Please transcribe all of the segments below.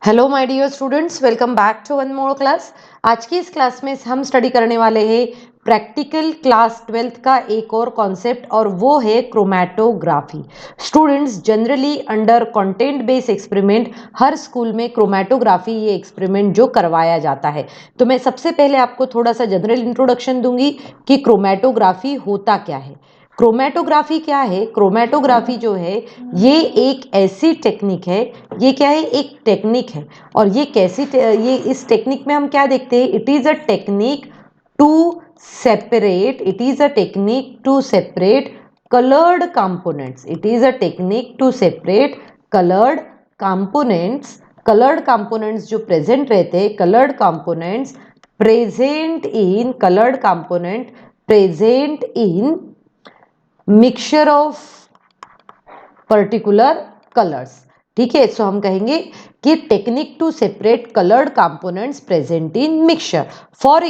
Hello my dear students, welcome back to one more class. आज की इस class में हम स्टडी करने वाले हैं प्रैक्टिकल क्लास 12th का एक और कॉन्सेप्ट, और वो है chromatography. Students, generally under content based experiment हर स्कूल में क्रोमैटोग्राफी ये एक्सपेरिमेंट जो करवाया जाता है। तो मैं सबसे पहले आपको थोड़ा सा जनरल इंट्रोडक्शन दूंगी कि क्रोमैटोग्राफी होता क्या है। क्रोमैटोग्राफी क्या है? क्रोमैटोग्राफी जो है ये एक ऐसी टेक्निक है, ये क्या है, एक टेक्निक है। और ये कैसी ये इस टेक्निक में हम क्या देखते हैं? It is a technique to separate, it is a technique to separate colored components. It is a technique to separate colored components. colored components जो present रहते हैं, colored components present in mixture of particular colours. ठीक है, so हम कहेंगे कि technique to separate coloured components present in mixture. For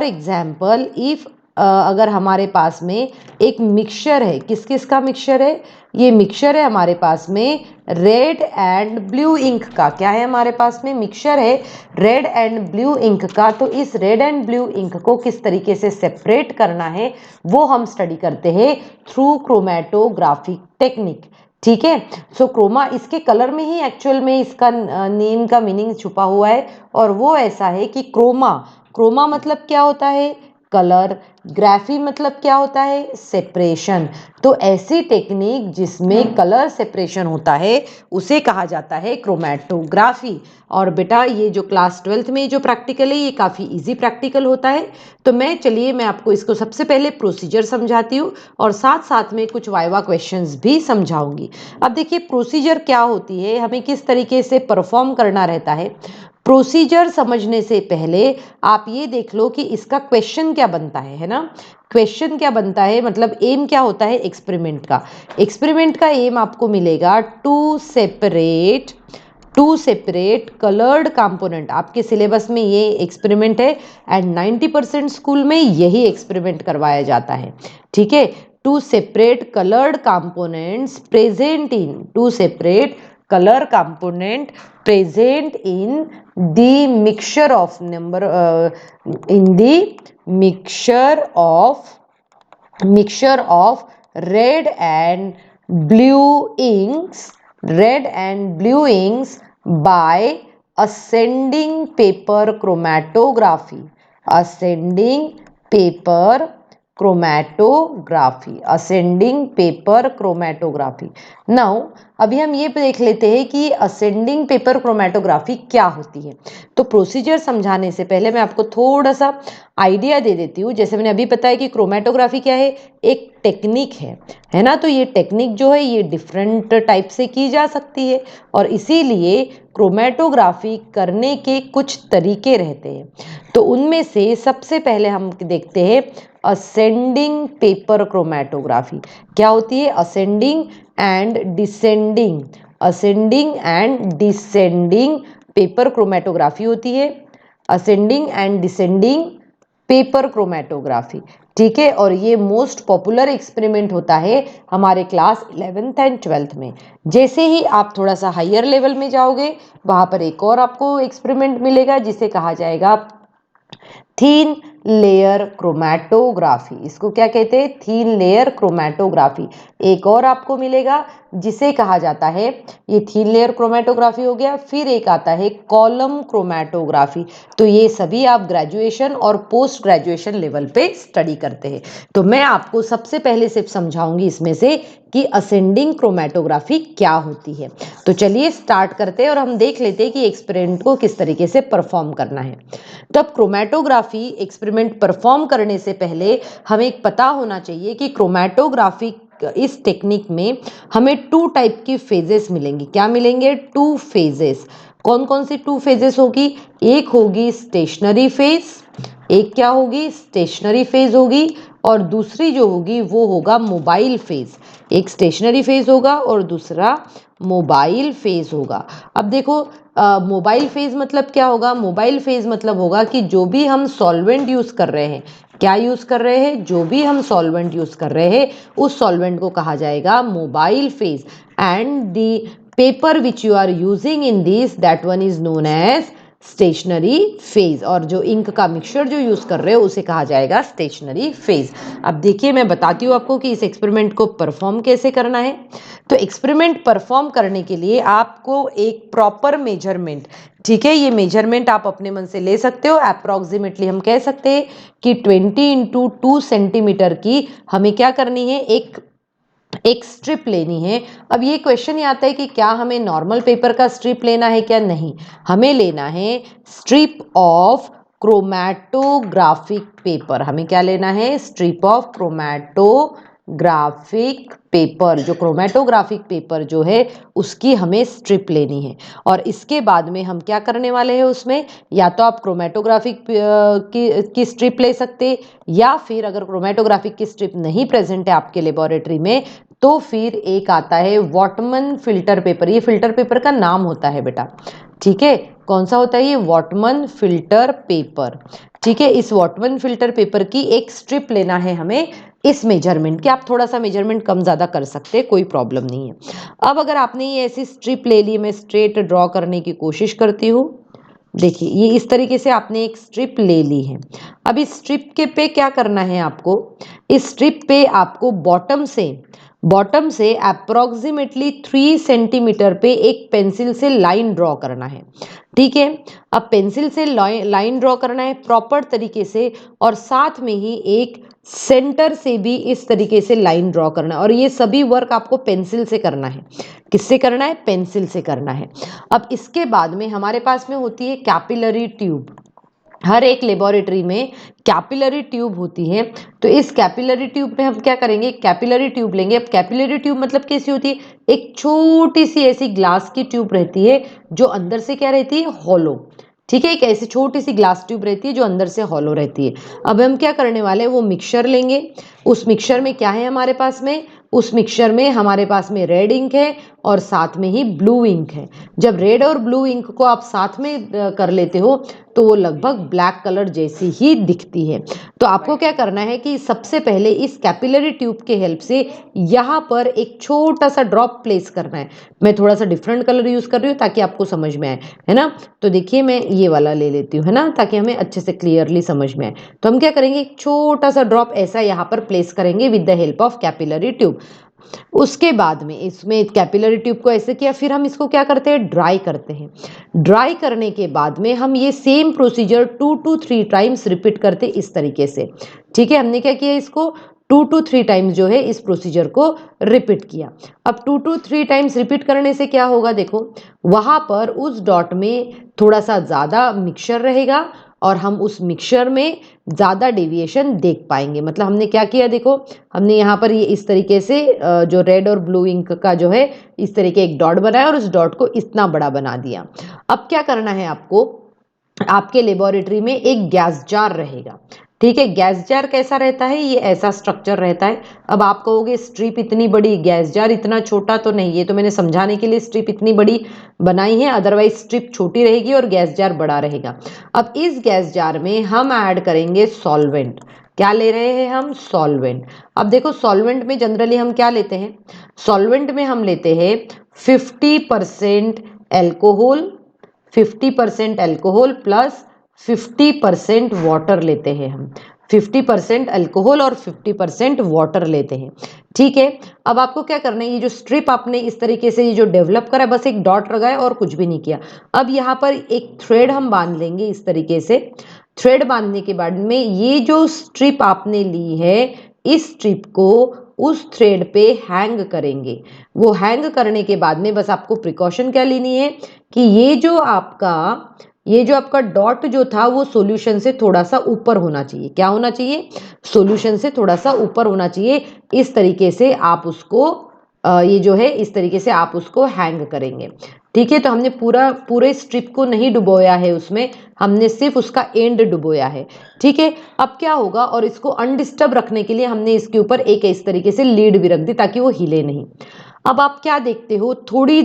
example if अगर हमारे पास में एक मिक्सचर है, किस किस का मिक्सचर है? ये मिक्सचर है हमारे पास में रेड एंड ब्लू इंक का। क्या है हमारे पास में? मिक्सचर है रेड एंड ब्लू इंक का। तो इस रेड एंड ब्लू इंक को किस तरीके से सेपरेट करना है वो हम स्टडी करते हैं थ्रू क्रोमैटोग्राफिक टेक्निक। ठीक है, सो क्रोमा, इसके कलर में ही एक्चुअल में इसका नेम का मीनिंग छुपा हुआ है, और वो ऐसा है कि क्रोमा, क्रोमा मतलब क्या होता है? कलर। ग्राफी मतलब क्या होता है? सेपरेशन। तो ऐसी टेक्निक जिसमें कलर सेपरेशन होता है उसे कहा जाता है क्रोमैटोग्राफी। और बेटा, ये जो क्लास 12th में जो प्रैक्टिकल है ये काफ़ी इजी प्रैक्टिकल होता है। तो मैं आपको इसको सबसे पहले प्रोसीजर समझाती हूँ और साथ साथ में कुछ वाइवा क्वेश्चंस भी समझाऊंगी। अब देखिए, प्रोसीजर क्या होती है, हमें किस तरीके से परफॉर्म करना रहता है। प्रोसीजर समझने से पहले आप ये देख लो कि इसका क्वेश्चन क्या बनता है ना? क्वेश्चन क्या बनता है, मतलब एम क्या होता है एक्सपेरिमेंट का? एक्सपेरिमेंट का एम आपको मिलेगा टू सेपरेट कलर्ड कंपोनेंट। आपके सिलेबस में ये एक्सपेरिमेंट है एंड 90% स्कूल में यही एक्सपेरिमेंट करवाया जाता है। ठीक है, to separate coloured components present in, to separate color component present in the mixture of number in the mixture of red and blue inks by ascending paper chromatography, ascending paper chromatography। Now अभी हम ये देख लेते हैं कि ascending paper chromatography क्या होती है। तो प्रोसीजर समझाने से पहले मैं आपको थोड़ा सा आइडिया दे देती हूँ। जैसे मैंने अभी बताया कि क्रोमैटोग्राफी क्या है, एक टेक्निक है ना? तो ये टेक्निक जो है ये डिफरेंट टाइप से की जा सकती है, और इसीलिए क्रोमैटोग्राफी करने के कुछ तरीके रहते हैं। तो उनमें से सबसे पहले हम देखते हैं असेंडिंग पेपर क्रोमैटोग्राफी। क्या होती है? Ascending and descending paper chromatography होती है। Ascending and descending paper chromatography. ठीक है, और ये मोस्ट पॉपुलर एक्सपेरिमेंट होता है हमारे क्लास 11th एंड 12th में। जैसे ही आप थोड़ा सा हायर लेवल में जाओगे वहां पर एक और आपको एक्सपेरिमेंट मिलेगा जिसे कहा जाएगा थीन लेयर क्रोमैटोग्राफी। इसको क्या कहते हैं? Thin layer chromatography. एक और आपको मिलेगा जिसे कहा जाता है, ये थीन लेयर क्रोमैटोग्राफी हो गया। फिर एक आता है कॉलम क्रोमैटोग्राफी। तो ये सभी आप ग्रेजुएशन और पोस्ट ग्रेजुएशन लेवल पे स्टडी करते हैं। तो मैं आपको सबसे पहले सिर्फ समझाऊंगी इसमें से कि असेंडिंग क्रोमैटोग्राफी क्या होती है। तो चलिए स्टार्ट करते हैं और हम देख लेते हैं कि एक्सपेरिमेंट को किस तरीके से परफॉर्म करना है। तब क्रोमैटोग्राफी एक्सपेरिमेंट परफॉर्म करने से पहले हमें पता होना चाहिए कि क्रोमैटोग्राफी इस टेक्निक में हमें 2 टाइप की फेजेस मिलेंगी। क्या मिलेंगे? 2 फेजेस। कौन कौन सी 2 फेजेस होगी? एक होगी स्टेशनरी फेज, एक क्या होगी? स्टेशनरी फेज होगी, और दूसरी जो होगी वो होगा मोबाइल फेज। एक स्टेशनरी फेज होगा और दूसरा मोबाइल फेज होगा। अब देखो, मोबाइल फेज मतलब क्या होगा? मोबाइल फेज मतलब होगा कि जो भी हम सॉल्वेंट यूज कर रहे हैं, क्या यूज कर रहे हैं? जो भी हम सॉल्वेंट यूज कर रहे हैं उस सॉल्वेंट को कहा जाएगा mobile phase. And the paper which you are using in this, that one is known as stationary phase. और जो इंक का मिक्सचर जो यूज कर रहे हो उसे कहा जाएगा स्टेशनरी फेज। अब देखिए मैं बताती हूँ आपको कि इस एक्सपेरिमेंट को परफॉर्म कैसे करना है। तो एक्सपेरिमेंट परफॉर्म करने के लिए आपको एक प्रॉपर मेजरमेंट, ठीक है, ये मेजरमेंट आप अपने मन से ले सकते हो। अप्रोक्सीमेटली हम कह सकते हैं कि 20 × 2 सेंटीमीटर की हमें क्या करनी है, एक स्ट्रिप लेनी है। अब ये क्वेश्चन ये आता है कि क्या हमें नॉर्मल पेपर का स्ट्रिप लेना है, क्या नहीं, हमें लेना है स्ट्रिप ऑफ क्रोमैटोग्राफिक पेपर। हमें क्या लेना है, स्ट्रिप ऑफ क्रोमैटोग्राफिक पेपर। जो क्रोमैटोग्राफिक पेपर जो है उसकी हमें स्ट्रिप लेनी है। और इसके बाद में हम क्या करने वाले हैं उसमें, या तो आप क्रोमैटोग्राफिक की स्ट्रिप ले सकते, या फिर अगर क्रोमैटोग्राफिक की स्ट्रिप नहीं प्रेजेंट है आपके लेबोरेटरी में तो फिर एक आता है वॉटमन फिल्टर पेपर। ये फिल्टर पेपर का नाम होता है बेटा, ठीक है, कौन सा होता है ये, वॉटमन फिल्टर पेपर। ठीक है, इस वॉटमन फिल्टर पेपर की एक स्ट्रिप लेना है हमें इस मेजरमेंट के। आप थोड़ा सा मेजरमेंट कम ज़्यादा कर सकते हैं, कोई प्रॉब्लम नहीं है। अब अगर आपने ये ऐसी स्ट्रिप ले ली, मैं स्ट्रेट ड्रॉ करने की कोशिश करती हूँ। देखिए ये इस तरीके से आपने एक स्ट्रिप ले ली है। अब इस स्ट्रिप के पे क्या करना है आपको, इस स्ट्रिप पे आपको बॉटम से अप्रोक्सीमेटली 3 सेंटीमीटर पे एक पेंसिल से लाइन ड्रॉ करना है। ठीक है, अब पेंसिल से लाइन ड्रॉ करना है प्रॉपर तरीके से, और साथ में ही एक सेंटर से भी इस तरीके से लाइन ड्रॉ करना है। और ये सभी वर्क आपको पेंसिल से करना है। किससे करना है, पेंसिल से करना है। अब इसके बाद में हमारे पास में होती है कैपिलरी ट्यूब। हर एक लेबोरेटरी में कैपिलरी ट्यूब होती है। तो इस कैपिलरी ट्यूब में हम क्या करेंगे, कैपिलरी ट्यूब लेंगे। अब कैपिलरी ट्यूब मतलब कैसी होती है, एक छोटी सी ऐसी ग्लास की ट्यूब रहती है जो अंदर से क्या रहती है, हॉलो। ठीक है, एक ऐसी छोटी सी ग्लास ट्यूब रहती है जो अंदर से हॉलो रहती है। अब हम क्या करने वाले हैं, वो मिक्सचर लेंगे। उस मिक्सचर में क्या है हमारे पास में, उस मिक्सचर में हमारे पास में रेड इंक है और साथ में ही ब्लू इंक है। जब रेड और ब्लू इंक को आप साथ में कर लेते हो तो वो लगभग ब्लैक कलर जैसी ही दिखती है। तो आपको क्या करना है कि सबसे पहले इस कैपिलरी ट्यूब के हेल्प से यहाँ पर एक छोटा सा ड्रॉप प्लेस करना है। मैं थोड़ा सा डिफरेंट कलर यूज कर रही हूँ ताकि आपको समझ में आए, है ना। तो देखिए मैं ये वाला ले लेती हूँ, है ना, ताकि हमें अच्छे से क्लियरली समझ में आए। तो हम क्या करेंगे, एक छोटा सा ड्रॉप ऐसा यहाँ पर प्लेस करेंगे with the help of capillary tube. उसके बाद में इसमें कैपिलरी ट्यूब को ऐसे किया, फिर हम इसको क्या करते हैं, ड्राई करते हैं। ड्राई करने के बाद में हम ये same procedure 2 to 3 times repeat करते इस तरीके से। ठीक है, हमने क्या किया, इसको 2 to 3 टाइम्स जो है इस प्रोसीजर को रिपीट किया। अब 2 to 3 टाइम्स रिपीट करने से क्या होगा, देखो वहां पर उस डॉट में थोड़ा सा ज़्यादा मिक्सचर रहेगा और हम उस मिक्सचर में ज़्यादा डेविएशन देख पाएंगे। मतलब हमने क्या किया, देखो हमने यहाँ पर ये इस तरीके से जो रेड और ब्लू इंक का जो है इस तरीके एक डॉट बनाया और उस डॉट को इतना बड़ा बना दिया। अब क्या करना है आपको, आपके लेबोरेटरी में एक गैस जार रहेगा। ठीक है, गैस जार कैसा रहता है, ये ऐसा स्ट्रक्चर रहता है। अब आप कहोगे स्ट्रिप इतनी बड़ी, गैस जार इतना छोटा, तो नहीं, ये तो मैंने समझाने के लिए स्ट्रिप इतनी बड़ी बनाई है, अदरवाइज स्ट्रिप छोटी रहेगी और गैस जार बड़ा रहेगा। अब इस गैस जार में हम ऐड करेंगे सॉल्वेंट। क्या ले रहे हैं हम, सॉल्वेंट। अब देखो सॉल्वेंट में जनरली हम क्या लेते हैं, सॉल्वेंट में हम लेते हैं 50% एल्कोहल, 50% एल्कोहल प्लस 50% वाटर लेते हैं हम। 50% अल्कोहल और 50% वाटर लेते हैं। ठीक है, अब आपको क्या करना है, ये जो स्ट्रिप आपने इस तरीके से ये जो डेवलप करा है, बस एक डॉट लगाया और कुछ भी नहीं किया। अब यहाँ पर एक थ्रेड हम बांध लेंगे इस तरीके से। थ्रेड बांधने के बाद में ये जो स्ट्रिप आपने ली है, इस स्ट्रिप को उस थ्रेड पे हैंग करेंगे। वो हैंग करने के बाद में बस आपको प्रिकॉशन क्या लेनी है कि ये जो आपका डॉट जो था वो सॉल्यूशन से थोड़ा सा ऊपर होना चाहिए। क्या होना चाहिए, सॉल्यूशन से थोड़ा सा ऊपर होना चाहिए। इस तरीके से आप उसको ये जो है इस तरीके से आप उसको हैंग करेंगे। ठीक है, तो हमने पूरे स्ट्रिप को नहीं डुबोया है उसमें, हमने सिर्फ उसका एंड डुबोया है। ठीक है, अब क्या होगा, और इसको अनडिस्टर्ब रखने के लिए हमने इसके ऊपर एक इस तरीके से लीड भी रख दी ताकि वो हिले नहीं। अब आप क्या देखते हो, थोड़ी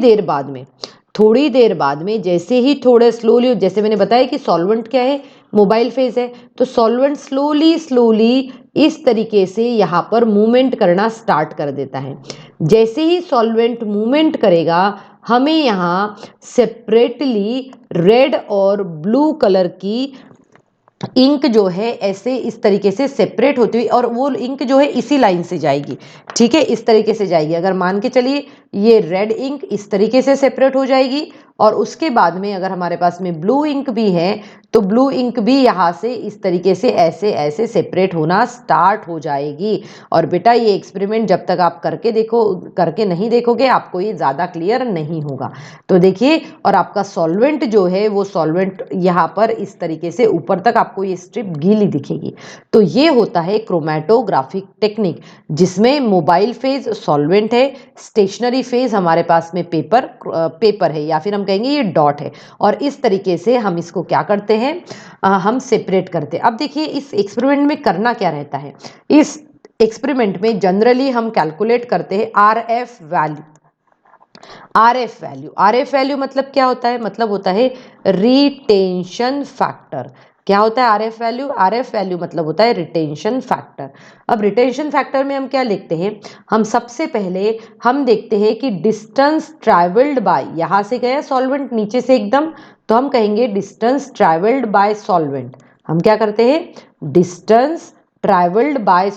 देर बाद में जैसे ही थोड़े स्लोली, जैसे मैंने बताया कि सॉल्वेंट क्या है, मोबाइल फेज है, तो सॉल्वेंट स्लोली इस तरीके से यहाँ पर मूवमेंट करना स्टार्ट कर देता है। जैसे ही सॉल्वेंट मूवमेंट करेगा हमें यहाँ सेपरेटली रेड और ब्लू कलर की इंक जो है ऐसे इस तरीके से सेपरेट होती हुई, और वो इंक जो है इसी लाइन से जाएगी, ठीक है, इस तरीके से जाएगी। अगर मान के चलिए ये रेड इंक इस तरीके से सेपरेट हो जाएगी, और उसके बाद में अगर हमारे पास में ब्लू इंक भी है तो ब्लू इंक भी यहाँ से इस तरीके से ऐसे ऐसे सेपरेट होना स्टार्ट हो जाएगी। और बेटा ये एक्सपेरिमेंट जब तक आप करके नहीं देखोगे आपको ये ज़्यादा क्लियर नहीं होगा। तो देखिए, और आपका सॉल्वेंट जो है वो सॉल्वेंट यहाँ पर इस तरीके से ऊपर तक आपको ये स्ट्रिप गीली दिखेगी। तो ये होता है क्रोमैटोग्राफिक टेक्निक, जिसमें मोबाइल फेज सॉल्वेंट है, स्टेशनरी फेज हमारे पास में पेपर है, या फिर हम कहेंगे ये डॉट है। और इस तरीके से हम इसको क्या करते हैं, हम सेपरेट करते हैं। अब देखिए इस एक्सपेरिमेंट में करना क्या रहता है। इस एक्सपेरिमेंट में जनरली हम कैलकुलेट करते हैं आरएफ वैल्यू। आरएफ वैल्यू मतलब क्या होता है, मतलब होता है रिटेंशन फैक्टर। क्या होता है आरएफ वैल्यू मतलब होता है रिटेंशन फैक्टर। अब रिटेंशन फैक्टर में हम क्या लिखते हैं, हम सबसे पहले हम देखते हैं कि डिस्टेंस ट्रैवल्ड बाय, यहां से गया सॉल्वेंट नीचे से एकदम, तो हम कहेंगे डिस्टेंस ट्रैवल्ड बाय सॉल्वेंट। हम क्या करते हैं, डिस्टेंस ट्रैवल्ड बाय